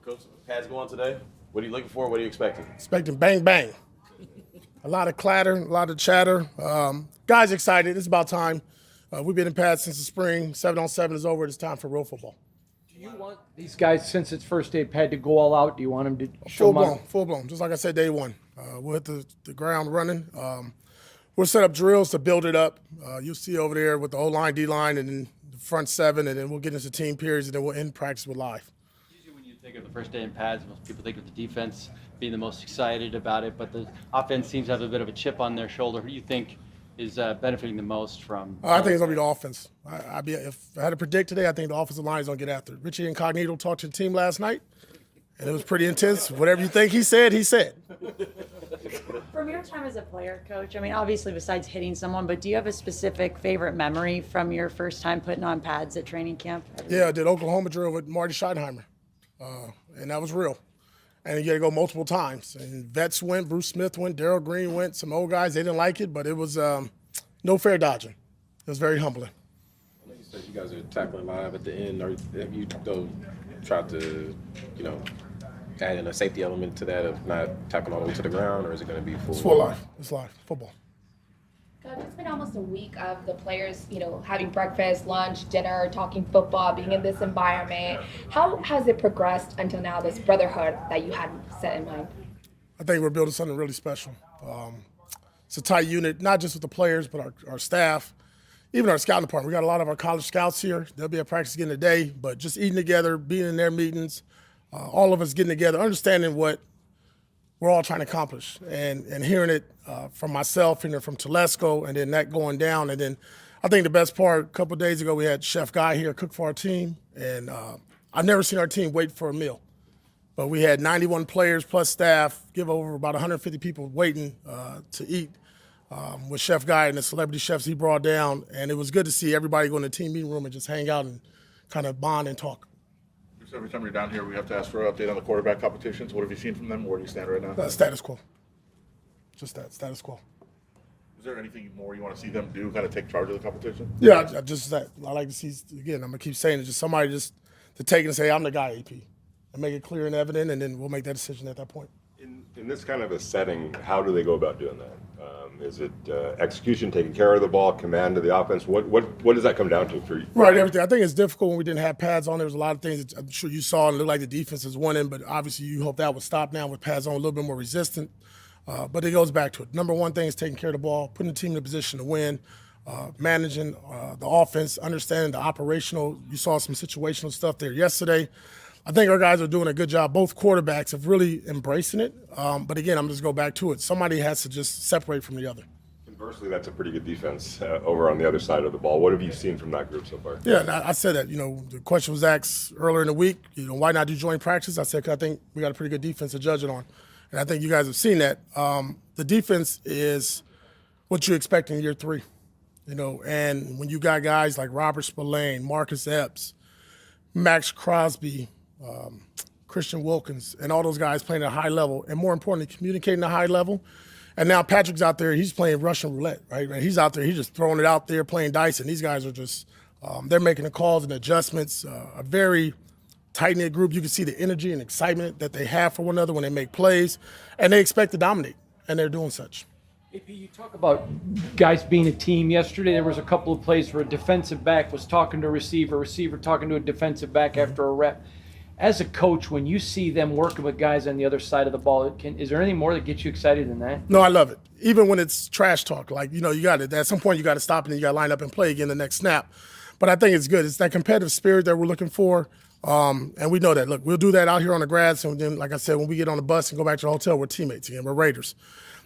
Coach, pads go on today. What are you looking for? What are you expecting? Expecting bang, bang. A lot of clatter, a lot of chatter. Guys excited. It's about time. We've been in pads since the spring. 7-on-7 is over. It's time for real football. Do you want these guys, since it's first day pad, to go all out? Do you want them to show Full blown. Just like I said, day one. We'll hit the ground running. We'll set up drills to build it up. You'll see over there with the O-line, D-line, and then the front seven, and then we'll get into team periods, and then we'll end practice with live. Usually when you think of the first day in pads, most people think of the defense being the most excited about it, but the offense seems to have a bit of a chip on their shoulder. Who do you think is benefiting the most from? I think it's going to be the offense. If I had to predict today, I think the offensive line is going to get after it. Richie Incognito talked to the team last night, and it was pretty intense. Whatever you think he said, he said. From your time as a player, Coach, I mean, obviously besides hitting someone, but do you have a specific favorite memory from your first time putting on pads at training camp? Yeah, I did Oklahoma drill with Marty Schottenheimer, and that was real. And you got to go multiple times. And vets went, Bruce Smith went, Darryl Green went, some old guys, they didn't like it, but it was no fair dodging. It was very humbling. I know you said you guys are tackling live at the end. Have you tried to, add in a safety element to that of not tackling all the way to the ground, or is it going to be full? It's full live. It's live. Football. Coach, it's been almost a week of the players, having breakfast, lunch, dinner, talking football, being in this environment. How has it progressed until now, this brotherhood that you had set in mind? I think we're building something really special. It's a tight unit, not just with the players, but our staff, even our scouting department. We got a lot of our college scouts here. They'll be at practice again today, but just eating together, being in their meetings, all of us getting together, understanding what we're all trying to accomplish, and hearing it from myself, hearing it from Telesco, and then that going down. And then I think the best part, a couple of days ago, we had Chef Guy here cook for our team, and I've never seen our team wait for a meal. But we had 91 players plus staff, give over about 150 people waiting to eat with Chef Guy and the celebrity chefs he brought down. And it was good to see everybody go in the team meeting room and just hang out and kind of bond and talk. Every time you're down here, we have to ask for an update on the quarterback competitions. What have you seen from them? Where do you stand right now? Status quo. Just that, status quo. Is there anything more you want to see them do, kind of take charge of the competition? Yeah, just that. I like to see, again, I'm going to keep saying it, just somebody just to take it and say, I'm the guy, AP, and make it clear and evident, and then we'll make that decision at that point. In this kind of a setting, how do they go about doing that? Is it execution, taking care of the ball, command of the offense? What does that come down to for you? Right, everything. I think it's difficult when we didn't have pads on. There was a lot of things that I'm sure you saw and it looked like the defense is winning, but obviously you hope that would stop now with pads on, a little bit more resistant. But it goes back to it. Number one thing is taking care of the ball, putting the team in a position to win, managing the offense, understanding the operational. You saw some situational stuff there yesterday. I think our guys are doing a good job. Both quarterbacks have really embracing it. But again, I'm just go back to it. Somebody has to just separate from the other. Conversely, that's a pretty good defense over on the other side of the ball. What have you seen from that group so far? Yeah, and I said that. The question was asked earlier in the week, why not do joint practice? I said, 'cause I think we got a pretty good defense to judge it on. And I think you guys have seen that. The defense is what you expect in year three. And when you got guys like Robert Spillane, Marcus Epps, Max Crosby, Christian Wilkins, and all those guys playing at a high level, and more importantly, communicating at a high level. And now Patrick's out there, he's playing Russian roulette, right? And he's out there, he's just throwing it out there, playing dice, and these guys are just, they're making the calls and adjustments. A very tight-knit group. You can see the energy and excitement that they have for one another when they make plays, and they expect to dominate, and they're doing such. AP, you talk about guys being a team. Yesterday there was a couple of plays where a defensive back was talking to a receiver talking to a defensive back after a rep. As a coach, when you see them working with guys on the other side of the ball, is there anything more that gets you excited than that? No, I love it. Even when it's trash talk, like, you got it. At some point, you got to stop and then you got to line up and play again the next snap. But I think it's good. It's that competitive spirit that we're looking for. And we know that. Look, we'll do that out here on the grass. And then, like I said, when we get on the bus and go back to the hotel, we're teammates again. We're Raiders.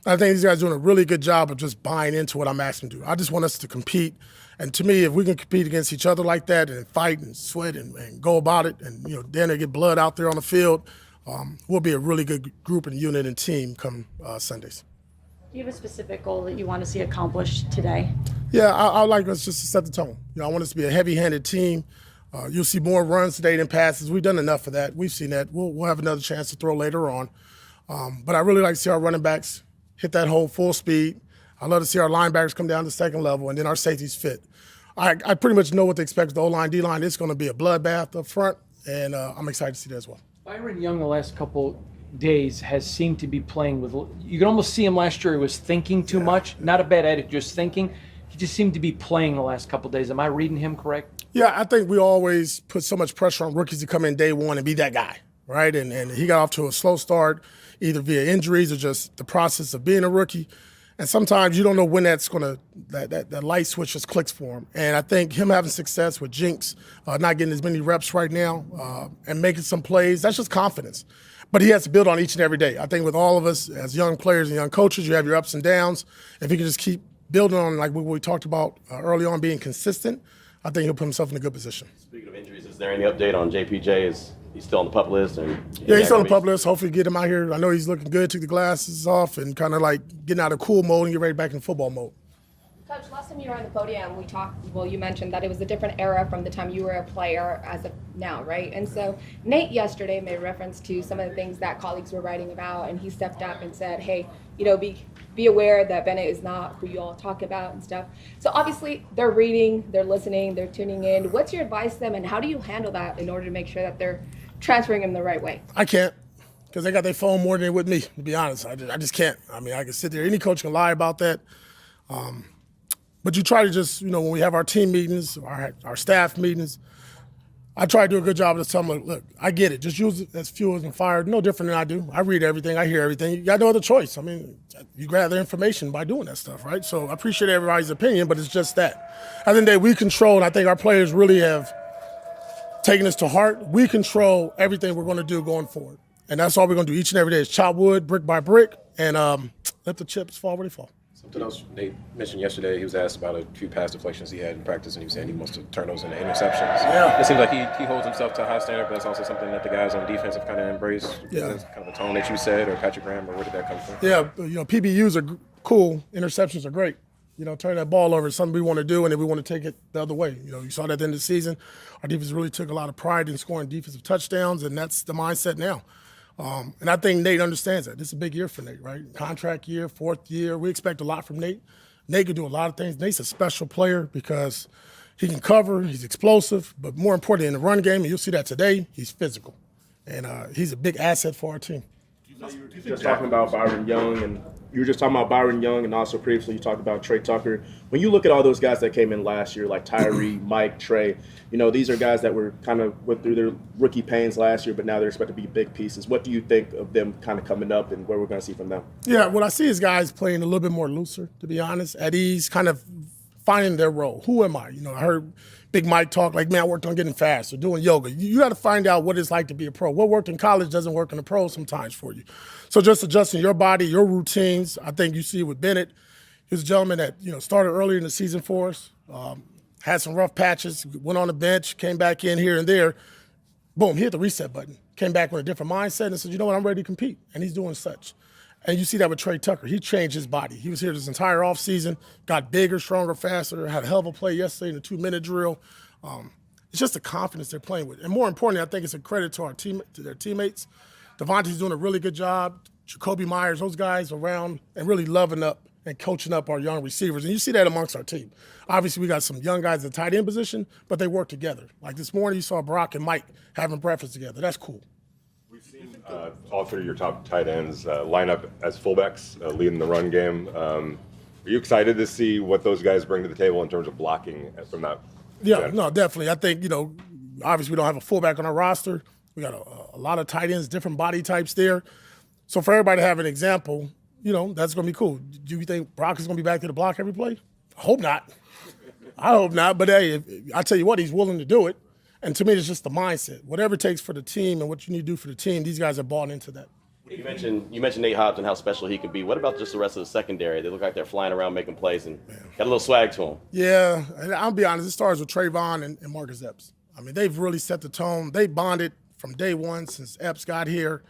I think these guys are doing a really good job of just buying into what I'm asking them to do. I just want us to compete. And to me, if we can compete against each other like that and fight and sweat and go about it and, then they get blood out there on the field, we'll be a really good group and unit and team come Sundays. Do you have a specific goal that you want to see accomplished today? Yeah, I like us just to set the tone. I want us to be a heavy-handed team. You'll see more runs today than passes. We've done enough of that. We've seen that. We'll have another chance to throw later on. But I really like to see our running backs hit that hole full speed. I love to see our linebackers come down to second level, and then our safeties fit. I pretty much know what to expect with the O-line, D-line. It's going to be a bloodbath up front, and I'm excited to see that as well. Byron Young the last couple days has seemed to be playing with, you can almost see him last year, he was thinking too much. Not a bad attitude, just thinking. He just seemed to be playing the last couple days. Am I reading him correct? Yeah, I think we always put so much pressure on rookies to come in day one and be that guy, right? And he got off to a slow start, either via injuries or just the process of being a rookie. And sometimes you don't know when that's going to, that light switch just clicks for him. And I think him having success with Jinx, not getting as many reps right now, and making some plays, that's just confidence. But he has to build on each and every day. I think with all of us as young players and young coaches, you have your ups and downs. If he can just keep building on like what we talked about early on, being consistent, I think he'll put himself in a good position. Speaking of injuries, is there any update on JPJ? Is he still on the PUP list? Yeah, he's on the PUP list. Hopefully get him out here. I know he's looking good, took the glasses off and kind of like getting out of cool mode and get ready back in football mode. Coach, last time you were on the podium, we talked, well, you mentioned that it was a different era from the time you were a player as of now, right? And so Nate yesterday made reference to some of the things that colleagues were writing about, and he stepped up and said, hey, be aware that Bennett is not who you all talk about and stuff. So obviously they're reading, they're listening, they're tuning in. What's your advice to them, and how do you handle that in order to make sure that they're transferring him the right way? I can't, because they got their phone more than they with me, to be honest. I just can't. I mean, I can sit there. Any coach can lie about that. But you try to just, when we have our team meetings, our staff meetings, I try to do a good job of just telling them, look, I get it. Just use it as fuel and fire. No different than I do. I read everything. I hear everything. You got no other choice. I mean, you grab the information by doing that stuff, right? So I appreciate everybody's opinion, but it's just that. At the end of the day, we control, and I think our players really have taken this to heart. We control everything we're going to do going forward. And that's all we're going to do each and every day is chop wood, brick by brick, and let the chips fall where they fall. Something else Nate mentioned yesterday, he was asked about a few pass deflections he had in practice, and he was saying he wants to turn those into interceptions. Yeah. It seems like he holds himself to a high standard, but that's also something that the guys on defense have kind of embraced. Yeah. That's kind of a tone that you said, or Patrick Graham, or where did that come from? Yeah, PBUs are cool. Interceptions are great. Turn that ball over is something we want to do, and then we want to take it the other way. You saw that at the end of the season. Our defense really took a lot of pride in scoring defensive touchdowns, and that's the mindset now. And I think Nate understands that. This is a big year for Nate, right? Contract year, fourth year. We expect a lot from Nate. Nate can do a lot of things. Nate's a special player because he can cover, he's explosive, but more importantly in the run game, and you'll see that today, he's physical. And he's a big asset for our team. Just talking about Byron Young, and you were just talking about Byron Young, and also previously you talked about Trey Tucker. When you look at all those guys that came in last year, like Tyree, Mike, Trey, these are guys that were kind of went through their rookie pains last year, but now they're expected to be big pieces. What do you think of them kind of coming up, and what we're going to see from them? Yeah, what I see is guys playing a little bit more looser, to be honest, at ease, kind of finding their role. Who am I? I heard Big Mike talk like, man, I worked on getting fast or doing yoga. You got to find out what it's like to be a pro. What worked in college doesn't work in the pro sometimes for you. So just adjusting your body, your routines. I think you see with Bennett, he was a gentleman that started earlier in the season for us, had some rough patches, went on the bench, came back in here and there. Boom, he hit the reset button. Came back with a different mindset and said, I'm ready to compete. And he's doing such. And you see that with Trey Tucker. He changed his body. He was here this entire offseason, got bigger, stronger, faster, had a hell of a play yesterday in the 2-minute drill. It's just the confidence they're playing with. And more importantly, I think it's a credit to to their teammates. Devontae's doing a really good job. Jacoby Myers, those guys around and really loving up and coaching up our young receivers. And you see that amongst our team. Obviously, we got some young guys at the tight end position, but they work together. Like this morning, you saw Brock and Mike having breakfast together. That's cool. We've seen all three of your top tight ends line up as fullbacks, leading the run game. Are you excited to see what those guys bring to the table in terms of blocking from that? Yeah, no, definitely. I think, obviously we don't have a fullback on our roster. We got a lot of tight ends, different body types there. So for everybody to have an example, that's going to be cool. Do you think Brock is going to be back to the block every play? I hope not. But hey, I tell you what, he's willing to do it. And to me, it's just the mindset. Whatever it takes for the team and what you need to do for the team, these guys are bought into that. You mentioned Nate Hobbs and how special he could be. What about just the rest of the secondary? They look like they're flying around making plays and got a little swag to them. Yeah, and I'll be honest, it starts with Trayvon and Marcus Epps. I mean, they've really set the tone. They bonded from day one since Epps got here.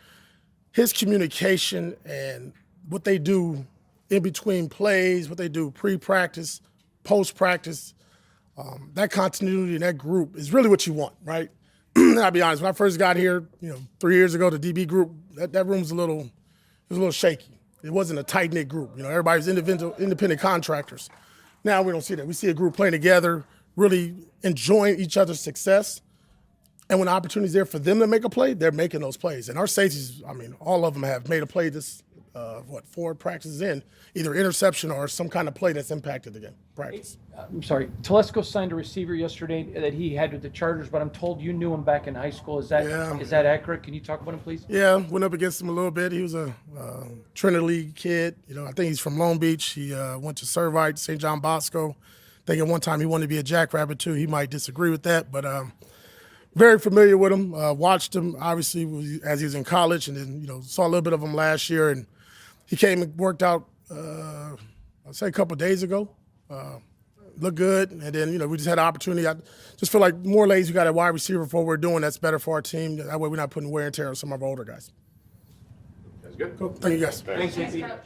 His communication and what they do in between plays, what they do pre-practice, post-practice, that continuity in that group is really what you want, right? I'll be honest, when I first got here, 3 years ago, the DB group, that room's a little shaky. It wasn't a tight-knit group. Everybody's independent contractors. Now we don't see that. We see a group playing together, really enjoying each other's success. And when the opportunity's there for them to make a play, they're making those plays. And our safeties, I mean, all of them have made a play this, 4 practices in, either interception or some kind of play that's impacted the game, practice. I'm sorry. Telesco signed a receiver yesterday that he had with the Chargers, but I'm told you knew him back in high school. Is that accurate? Can you talk about him, please? Yeah, went up against him a little bit. He was a Trinity League kid. You know, I think he's from Long Beach. He went to Servite, St. John Bosco. I think at one time he wanted to be a jackrabbit too. He might disagree with that, but very familiar with him. Watched him obviously as he was in college, and then saw a little bit of him last year. And he came and worked out. I'd say a couple of days ago. Looked good, and then we just had an opportunity. I just feel like more lays we got a wide receiver for what we're doing. That's better for our team. That way we're not putting wear and tear on some of our older guys. That's good. Cool. Thank you guys. Thanks, JP.